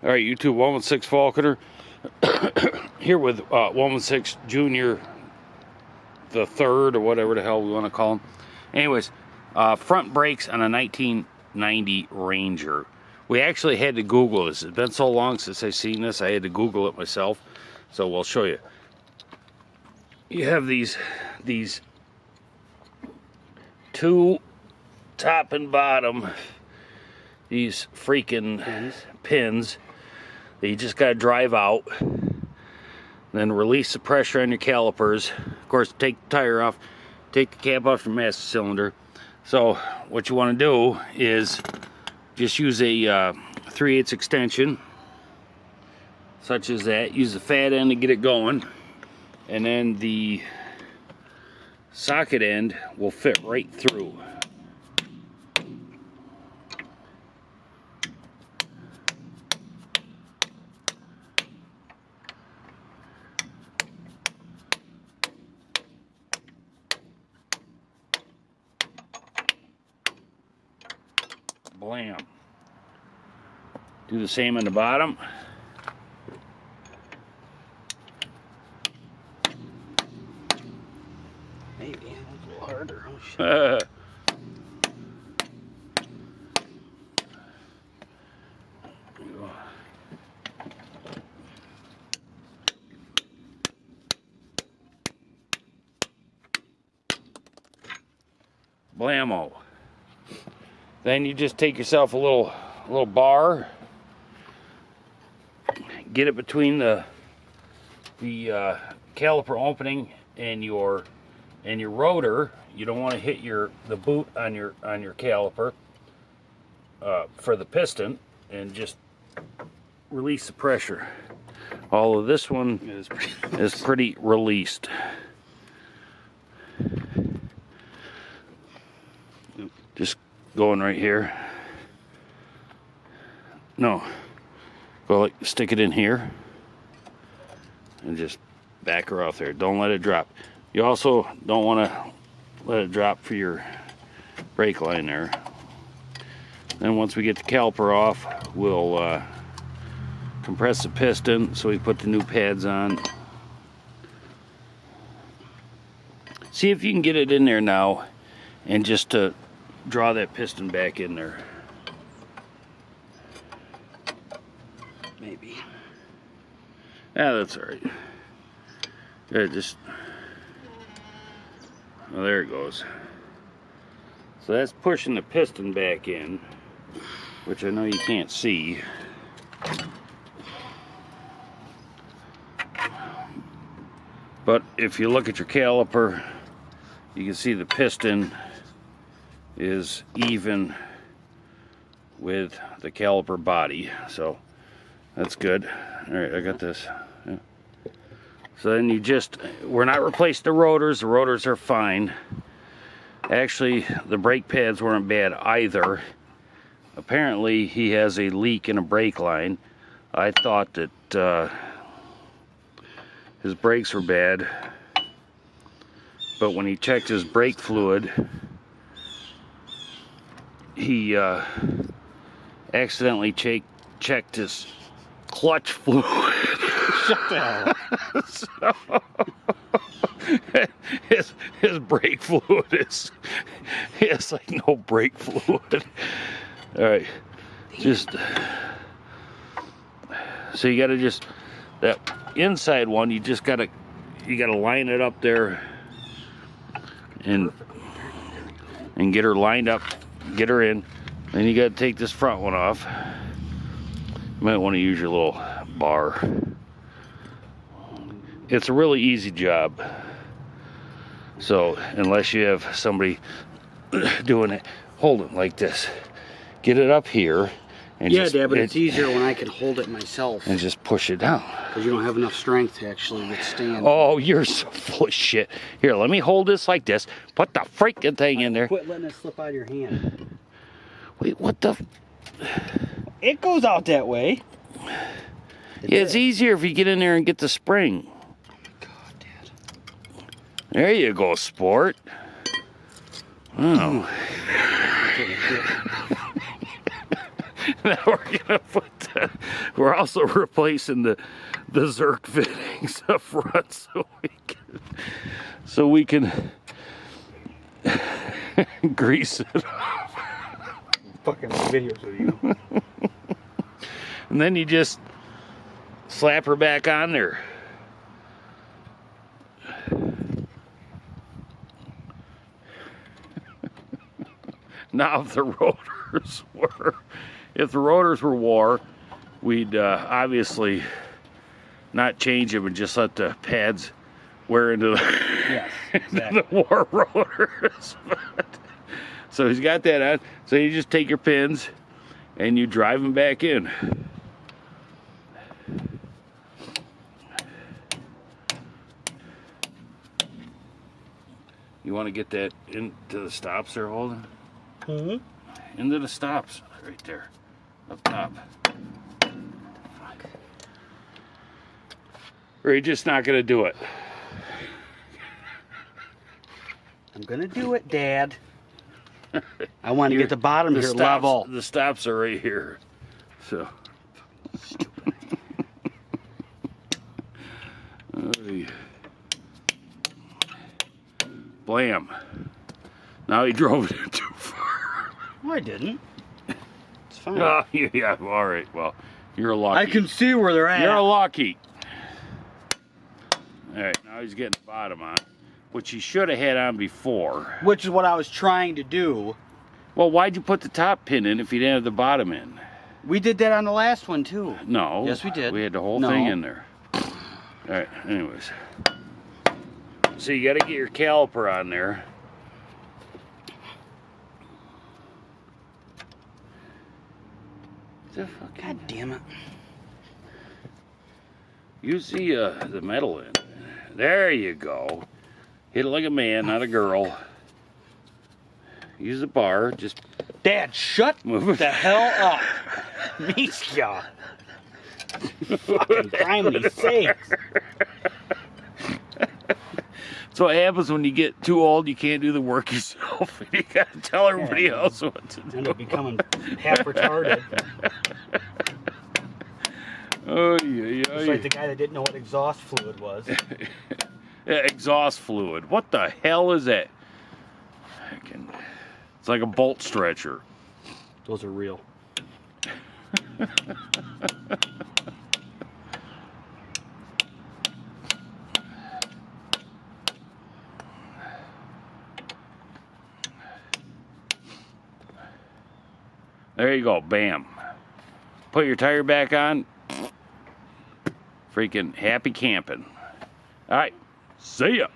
All right, YouTube, 116 Falconer here with 116 Junior the third, or whatever the hell we want to call him. Anyways, front brakes on a 1990 Ranger. We actually had to Google this. It's been so long since I've seen this, I had to Google it myself. So we'll show you. You have these two top and bottom, these freaking pins that you just got to drive out, then release the pressure on your calipers. Of course, take the tire off, take the cap off your master cylinder. So what you want to do is just use a 3/8 extension, such as that. Use the fat end to get it going, and then the socket end will fit right through. Blam. Do the same on the bottom. Maybe a little harder. Oh, shit. Blammo. Then you just take yourself a little bar, get it between the caliper opening and your rotor. You don't want to hit the boot on your caliper for the piston, and just release the pressure. All of this one is pretty released. Just going right here. No, go like stick it in here and just back her off there. Don't let it drop. You also don't want to let it drop for your brake line there. Then once we get the caliper off, we'll compress the piston so we put the new pads on. See if you can get it in there now, and just to draw that piston back in there. Maybe. Yeah, that's all right. Yeah, just, well, there it goes. So that's pushing the piston back in, which I know you can't see. But if you look at your caliper, you can see the piston is even with the caliper body, so that's good. All right, I got this. Yeah. So then we're not replacing the rotors are fine. Actually, the brake pads weren't bad either. Apparently he has a leak in a brake line. I thought that his brakes were bad, but when he checked his brake fluid, he accidentally checked his clutch fluid. Shut the hell. So, his brake fluid he has like no brake fluid. All right, just so you gotta that inside one, you gotta line it up there and get her lined up. Get her in. Then you got to take this front one off. You might want to use your little bar. It's a really easy job. So unless you have somebody doing it, hold it like this. Get it up here. And yeah, Dad, but it's easier when I can hold it myself. And just push it down. Because you don't have enough strength to actually withstand. Oh, you're so full of shit. Here, let me hold this like this. Put the freaking thing in there. Quit letting it slip out of your hand. Wait, what the? It goes out that way. Yeah, it's easier if you get in there and get the spring. God, Dad. There you go, sport. Oh. Now we're also replacing the Zerk fittings up front so we can grease it up. Fucking videos of you. And then you just slap her back on there. Now if the rotors were wore, we'd obviously not change them and just let the pads wear into the, Yes, exactly. the wore rotors. So he's got that on. So you just take your pins and you drive them back in. You want to get that into the stops there, Holden? Mm-hmm. Into the stops, right there, up top. Fuck. Or you're just not gonna do it. I'm gonna do it, Dad. I want to get the bottom here level. The stops are right here, so. Stupid. Blam. Now he drove it too far. No, I didn't. It's fine. Oh, yeah, all right. Well, you're lucky. I can see where they're at. You're lucky. All right, now he's getting the bottom on, which he should have had on before. Which is what I was trying to do. Well, why'd you put the top pin in if you didn't have the bottom in? We did that on the last one, too. No. Yes, we did. We had the whole No. thing in there. All right, anyways. So you got to get your caliper on there. God damn it. Use the metal in. There you go. Hit it like a man, not a girl. Use the bar. Just Dad, shut move it. the hell up. Misha. Fucking criminy sakes. That's what happens when you get too old. You can't do the work yourself. You got to tell everybody else what to do. End up becoming half retarded. Oh yeah. It's like the guy that didn't know what exhaust fluid was. Yeah, exhaust fluid. What the hell is that? It's like a bolt stretcher. Those are real. There you go. Bam. Put your tire back on. Freaking happy camping. All right. See ya.